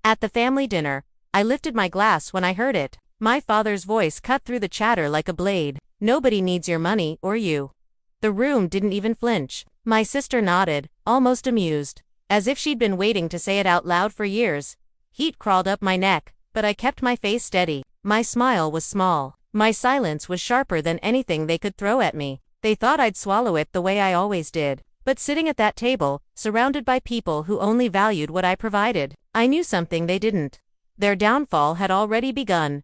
At the family dinner, I lifted my glass when I heard it. My father's voice cut through the chatter like a blade. Nobody needs your money or you. The room didn't even flinch. My sister nodded, almost amused, as if she'd been waiting to say it out loud for years. Heat crawled up my neck, but I kept my face steady. My smile was small. My silence was sharper than anything they could throw at me. They thought I'd swallow it the way I always did. But sitting at that table, surrounded by people who only valued what I provided, I knew something they didn't. Their downfall had already begun.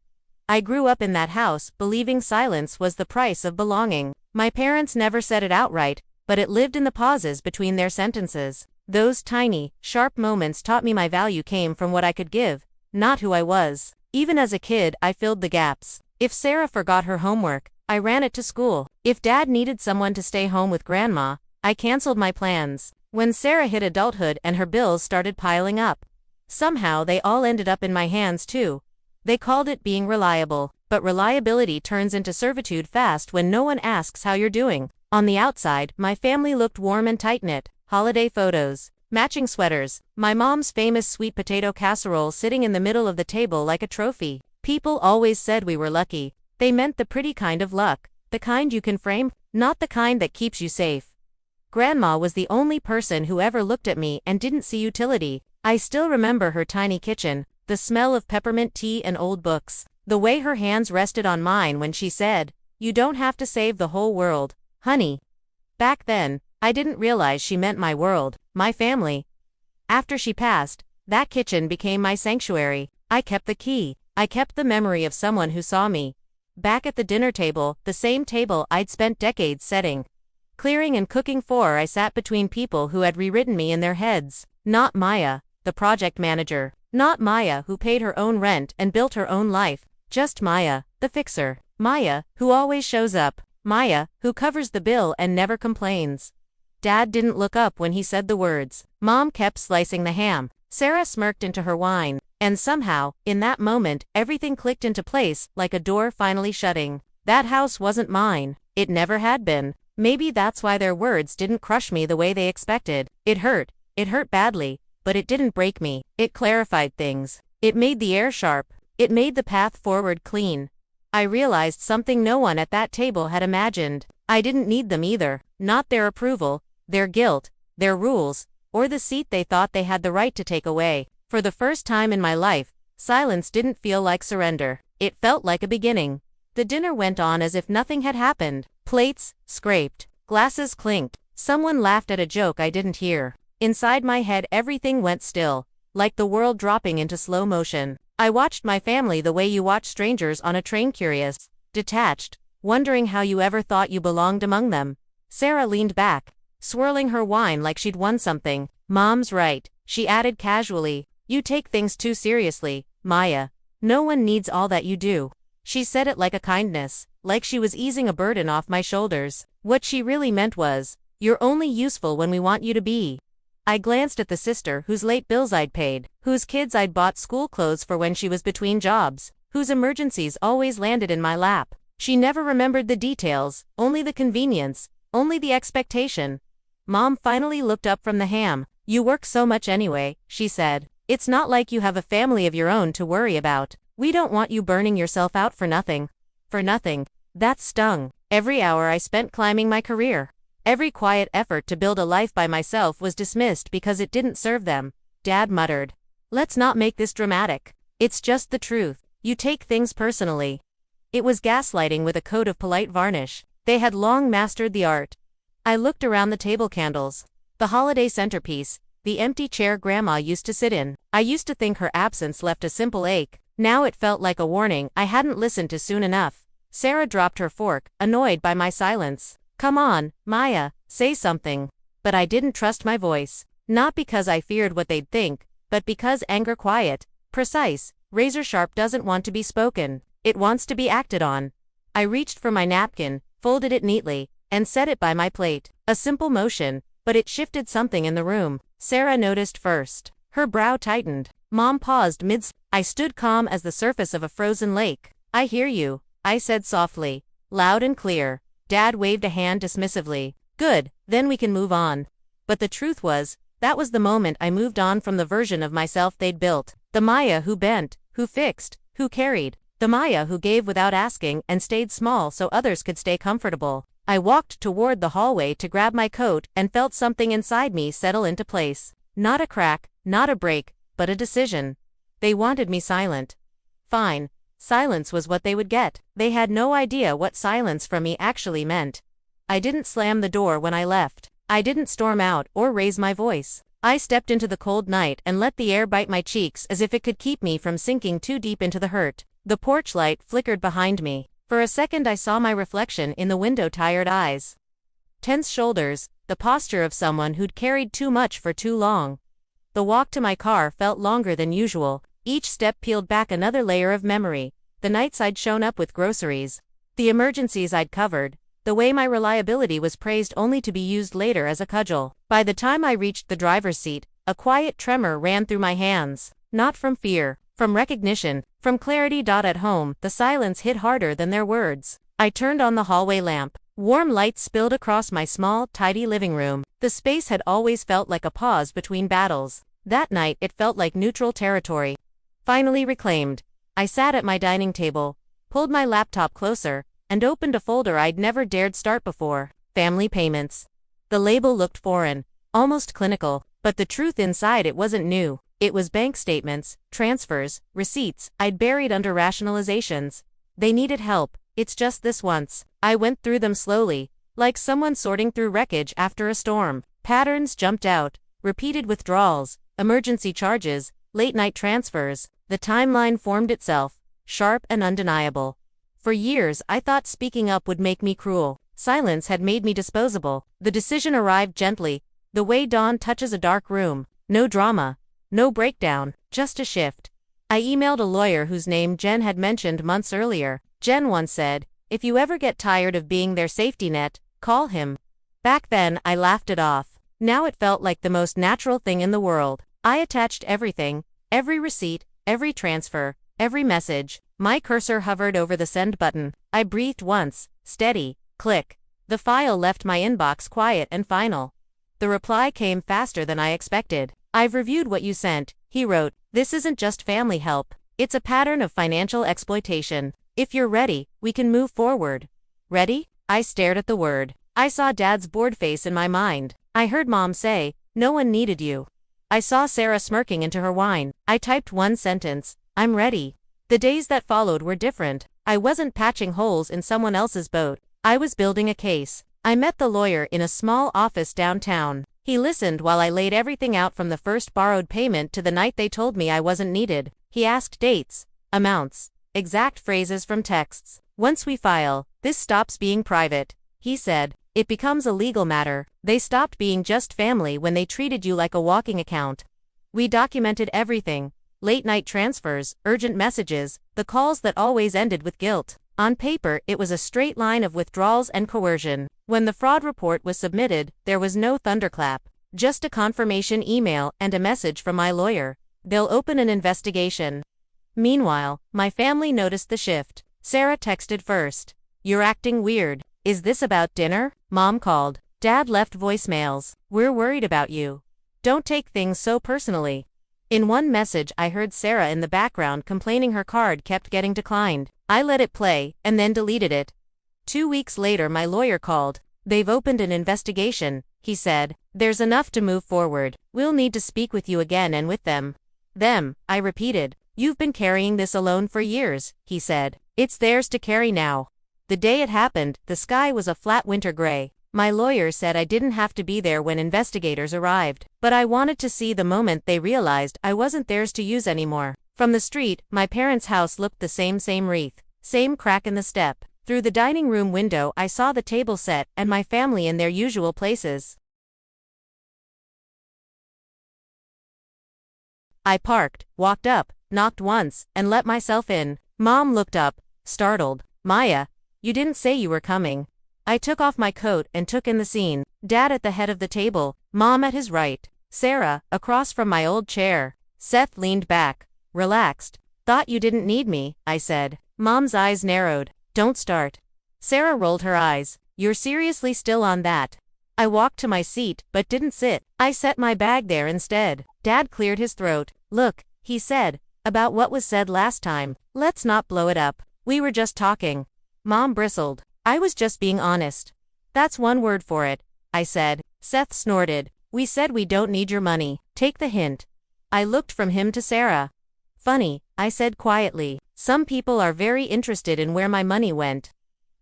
I grew up in that house, believing silence was the price of belonging. My parents never said it outright, but it lived in the pauses between their sentences. Those tiny, sharp moments taught me my value came from what I could give, not who I was. Even as a kid, I filled the gaps. If Sarah forgot her homework, I ran it to school. If Dad needed someone to stay home with Grandma, I canceled my plans. When Sarah hit adulthood and her bills started piling up, somehow they all ended up in my hands too. They called it being reliable, but reliability turns into servitude fast when no one asks how you're doing. On the outside, my family looked warm and tight-knit. Holiday photos, matching sweaters, my mom's famous sweet potato casserole sitting in the middle of the table like a trophy. People always said we were lucky. They meant the pretty kind of luck, the kind you can frame, not the kind that keeps you safe. Grandma was the only person who ever looked at me and didn't see utility. I still remember her tiny kitchen, the smell of peppermint tea and old books, the way her hands rested on mine when she said, "You don't have to save the whole world, honey." Back then, I didn't realize she meant my world, my family. After she passed, that kitchen became my sanctuary. I kept the key. I kept the memory of someone who saw me. Back at the dinner table, the same table I'd spent decades setting, clearing and cooking for, I sat between people who had rewritten me in their heads. Not Maya, the project manager. Not Maya, who paid her own rent and built her own life. Just Maya, the fixer. Maya, who always shows up. Maya, who covers the bill and never complains. Dad didn't look up when he said the words. Mom kept slicing the ham. Sarah smirked into her wine. And somehow, in that moment, everything clicked into place, like a door finally shutting. That house wasn't mine. It never had been. Maybe that's why their words didn't crush me the way they expected. It hurt badly, but it didn't break me. It clarified things. It made the air sharp. It made the path forward clean. I realized something no one at that table had imagined. I didn't need them either. Not their approval, their guilt, their rules, or the seat they thought they had the right to take away. For the first time in my life, silence didn't feel like surrender. It felt like a beginning. The dinner went on as if nothing had happened. Plates scraped. Glasses clinked. Someone laughed at a joke I didn't hear. Inside my head everything went still, like the world dropping into slow motion. I watched my family the way you watch strangers on a train, curious, detached, wondering how you ever thought you belonged among them. Sarah leaned back, swirling her wine like she'd won something. "Mom's right," she added casually. "You take things too seriously, Maya. No one needs all that you do." She said it like a kindness, like she was easing a burden off my shoulders. What she really meant was, "You're only useful when we want you to be." I glanced at the sister whose late bills I'd paid, whose kids I'd bought school clothes for when she was between jobs, whose emergencies always landed in my lap. She never remembered the details, only the convenience, only the expectation. Mom finally looked up from the ham. "You work so much anyway," she said. "It's not like you have a family of your own to worry about. We don't want you burning yourself out for nothing." For nothing. That stung. Every hour I spent climbing my career, every quiet effort to build a life by myself was dismissed because it didn't serve them. Dad muttered, "Let's not make this dramatic. It's just the truth. You take things personally." It was gaslighting with a coat of polite varnish. They had long mastered the art. I looked around the table candles, the holiday centerpiece, the empty chair Grandma used to sit in. I used to think her absence left a simple ache. Now it felt like a warning I hadn't listened to soon enough. Sarah dropped her fork, annoyed by my silence. "Come on, Maya, say something." But I didn't trust my voice. Not because I feared what they'd think, but because anger, quiet, precise, razor-sharp, doesn't want to be spoken. It wants to be acted on. I reached for my napkin, folded it neatly, and set it by my plate. A simple motion, but it shifted something in the room. Sarah noticed first. Her brow tightened. Mom paused mid. I stood calm as the surface of a frozen lake. "I hear you," I said softly, loud and clear. Dad waved a hand dismissively. "Good, then we can move on." But the truth was, that was the moment I moved on from the version of myself they'd built. The Maya who bent, who fixed, who carried. The Maya who gave without asking and stayed small so others could stay comfortable. I walked toward the hallway to grab my coat and felt something inside me settle into place. Not a crack, not a break, but a decision. They wanted me silent. Fine. Silence was what they would get. They had no idea what silence from me actually meant. I didn't slam the door when I left. I didn't storm out or raise my voice. I stepped into the cold night and let the air bite my cheeks as if it could keep me from sinking too deep into the hurt. The porch light flickered behind me. For a second I saw my reflection in the window, tired eyes. Tense shoulders, the posture of someone who'd carried too much for too long. The walk to my car felt longer than usual. Each step peeled back another layer of memory. The nights I'd shown up with groceries. The emergencies I'd covered. The way my reliability was praised only to be used later as a cudgel. By the time I reached the driver's seat, a quiet tremor ran through my hands. Not from fear, from recognition, from clarity. At home, the silence hit harder than their words. I turned on the hallway lamp. Warm light spilled across my small, tidy living room. The space had always felt like a pause between battles. That night it felt like neutral territory. Finally reclaimed. I sat at my dining table, pulled my laptop closer, and opened a folder I'd never dared start before. Family payments. The label looked foreign, almost clinical, but the truth inside it wasn't new. It was bank statements, transfers, receipts I'd buried under rationalizations. They needed help. It's just this once. I went through them slowly, like someone sorting through wreckage after a storm. Patterns jumped out, repeated withdrawals, emergency charges, late-night transfers. The timeline formed itself, sharp and undeniable. For years I thought speaking up would make me cruel. Silence had made me disposable. The decision arrived gently, the way dawn touches a dark room. No drama, no breakdown, just a shift. I emailed a lawyer whose name Jen had mentioned months earlier. Jen once said, "If you ever get tired of being their safety net, call him." Back then I laughed it off. Now it felt like the most natural thing in the world. I attached everything, every receipt, every transfer, every message. My cursor hovered over the send button. I breathed once, steady, click. The file left my inbox quiet and final. The reply came faster than I expected. "I've reviewed what you sent," he wrote. "This isn't just family help. It's a pattern of financial exploitation. If you're ready, we can move forward." Ready? I stared at the word. I saw Dad's bored face in my mind. I heard Mom say, "No one needed you." I saw Sarah smirking into her wine. I typed one sentence, "I'm ready." The days that followed were different. I wasn't patching holes in someone else's boat. I was building a case. I met the lawyer in a small office downtown. He listened while I laid everything out from the first borrowed payment to the night they told me I wasn't needed. He asked dates, amounts, exact phrases from texts. "Once we file, this stops being private," he said. "It becomes a legal matter." They stopped being just family when they treated you like a walking account. We documented everything. Late-night transfers, urgent messages, the calls that always ended with guilt. On paper, it was a straight line of withdrawals and coercion. When the fraud report was submitted, there was no thunderclap. Just a confirmation email and a message from my lawyer. "They'll open an investigation." Meanwhile, my family noticed the shift. Sarah texted first. "You're acting weird. Is this about dinner?" Mom called. Dad left voicemails. "We're worried about you. Don't take things so personally." In one message I heard Sarah in the background complaining her card kept getting declined. I let it play, and then deleted it. 2 weeks later my lawyer called. "They've opened an investigation," he said. "There's enough to move forward. We'll need to speak with you again and with them." "Them," I repeated. "You've been carrying this alone for years," he said. "It's theirs to carry now." The day it happened, the sky was a flat winter gray. My lawyer said I didn't have to be there when investigators arrived, but I wanted to see the moment they realized I wasn't theirs to use anymore. From the street, my parents' house looked the same wreath, same crack in the step. Through the dining room window I saw the table set and my family in their usual places. I parked, walked up, knocked once, and let myself in. Mom looked up, startled. "Maya, you didn't say you were coming." I took off my coat and took in the scene. Dad at the head of the table, Mom at his right, Sarah, across from my old chair. Seth leaned back, relaxed. "Thought you didn't need me," I said. Mom's eyes narrowed. "Don't start." Sarah rolled her eyes. "You're seriously still on that?" I walked to my seat, but didn't sit. I set my bag there instead. Dad cleared his throat. "Look, he said. About what was said last time. Let's not blow it up. We were just talking. Mom bristled. I was just being honest. That's one word for it, I said. Seth snorted. We said we don't need your money. Take the hint. I looked from him to Sarah. Funny, I said quietly. Some people are very interested in where my money went.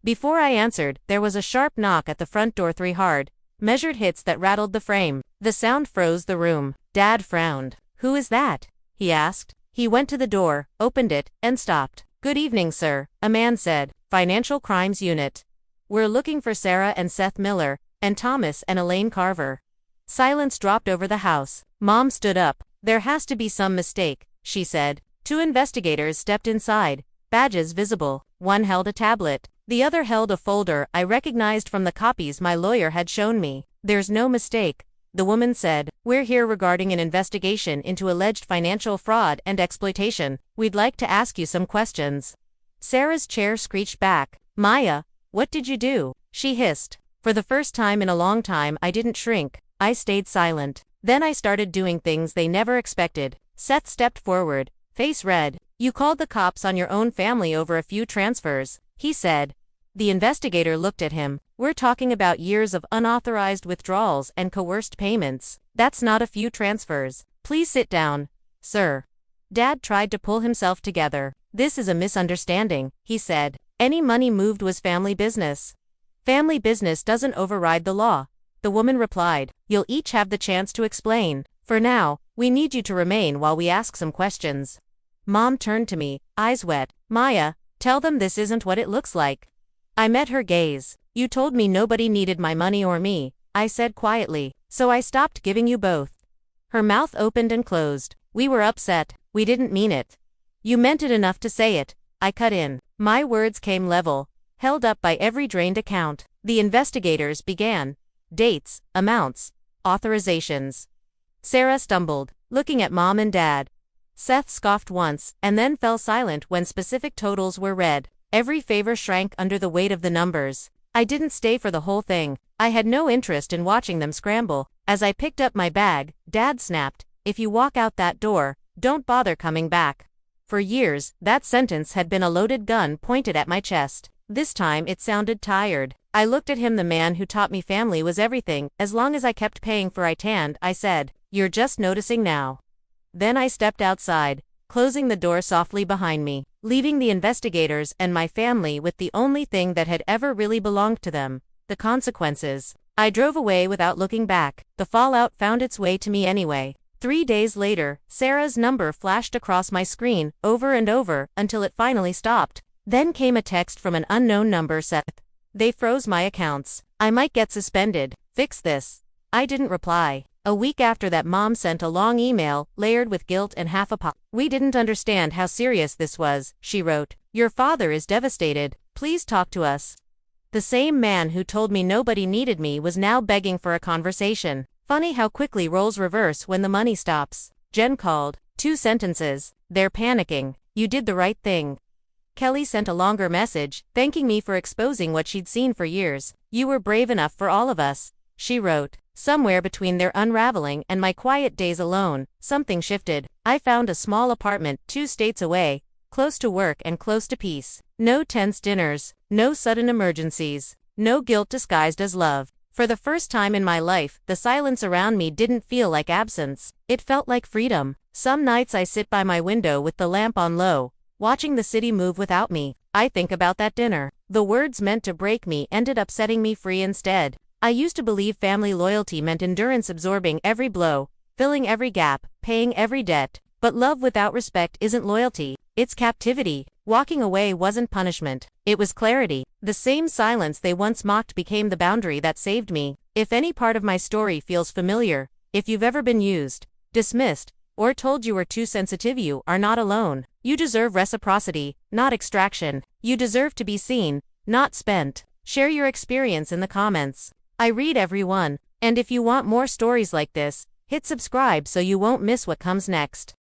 Before I answered, there was a sharp knock at the front door, 3 hard, measured hits that rattled the frame. The sound froze the room. Dad frowned. Who is that? He asked. He went to the door, opened it, and stopped. Good evening, sir, a man said. Financial Crimes Unit. We're looking for Sarah and Seth Miller, and Thomas and Elaine Carver. Silence dropped over the house. Mom stood up. There has to be some mistake, she said. 2 investigators stepped inside, badges visible. One held a tablet. The other held a folder I recognized from the copies my lawyer had shown me. There's no mistake, the woman said. We're here regarding an investigation into alleged financial fraud and exploitation. We'd like to ask you some questions. Sarah's chair screeched back. Maya, what did you do? She hissed. For the first time in a long time I didn't shrink. I stayed silent. Then I started doing things they never expected. Seth stepped forward, face red. You called the cops on your own family over a few transfers, he said. The investigator looked at him. We're talking about years of unauthorized withdrawals and coerced payments. That's not a few transfers. Please sit down, sir. Dad tried to pull himself together. This is a misunderstanding, he said. Any money moved was family business. Family business doesn't override the law, the woman replied. You'll each have the chance to explain. For now, we need you to remain while we ask some questions. Mom turned to me, eyes wet. Maya, tell them this isn't what it looks like. I met her gaze. You told me nobody needed my money or me, I said quietly, so I stopped giving you both. Her mouth opened and closed. We were upset. We didn't mean it. You meant it enough to say it, I cut in. My words came level, held up by every drained account. The investigators began. Dates, amounts, authorizations. Sarah stumbled, looking at Mom and Dad. Seth scoffed once, and then fell silent when specific totals were read. Every favor shrank under the weight of the numbers. I didn't stay for the whole thing. I had no interest in watching them scramble. As I picked up my bag, Dad snapped, if you walk out that door, don't bother coming back. For years, that sentence had been a loaded gun pointed at my chest. This time it sounded tired. I looked at him. The man who taught me family was everything. As long as I kept paying for it, and I said, you're just noticing now. Then I stepped outside, closing the door softly behind me, leaving the investigators and my family with the only thing that had ever really belonged to them, the consequences. I drove away without looking back. The fallout found its way to me anyway. 3 days later, Sarah's number flashed across my screen, over and over, until it finally stopped. Then came a text from an unknown number. Seth. They froze my accounts. I might get suspended. Fix this. I didn't reply. A week after that, Mom sent a long email, layered with guilt and half apology. We didn't understand how serious this was, she wrote. Your father is devastated. Please talk to us. The same man who told me nobody needed me was now begging for a conversation. Funny how quickly roles reverse when the money stops. Jen called. 2 sentences. They're panicking. You did the right thing. Kelly sent a longer message, thanking me for exposing what she'd seen for years. You were brave enough for all of us, she wrote. Somewhere between their unraveling and my quiet days alone, something shifted. I found a small apartment 2 states away, close to work and close to peace. No tense dinners, no sudden emergencies, no guilt disguised as love. For the first time in my life, the silence around me didn't feel like absence. It felt like freedom. Some nights I sit by my window with the lamp on low, watching the city move without me. I think about that dinner. The words meant to break me ended up setting me free instead. I used to believe family loyalty meant endurance, absorbing every blow, filling every gap, paying every debt. But love without respect isn't loyalty, it's captivity. Walking away wasn't punishment, it was clarity. The same silence they once mocked became the boundary that saved me. If any part of my story feels familiar, if you've ever been used, dismissed, or told you were too sensitive, you are not alone. You deserve reciprocity, not extraction. You deserve to be seen, not spent. Share your experience in the comments. I read every one, and if you want more stories like this, hit subscribe so you won't miss what comes next.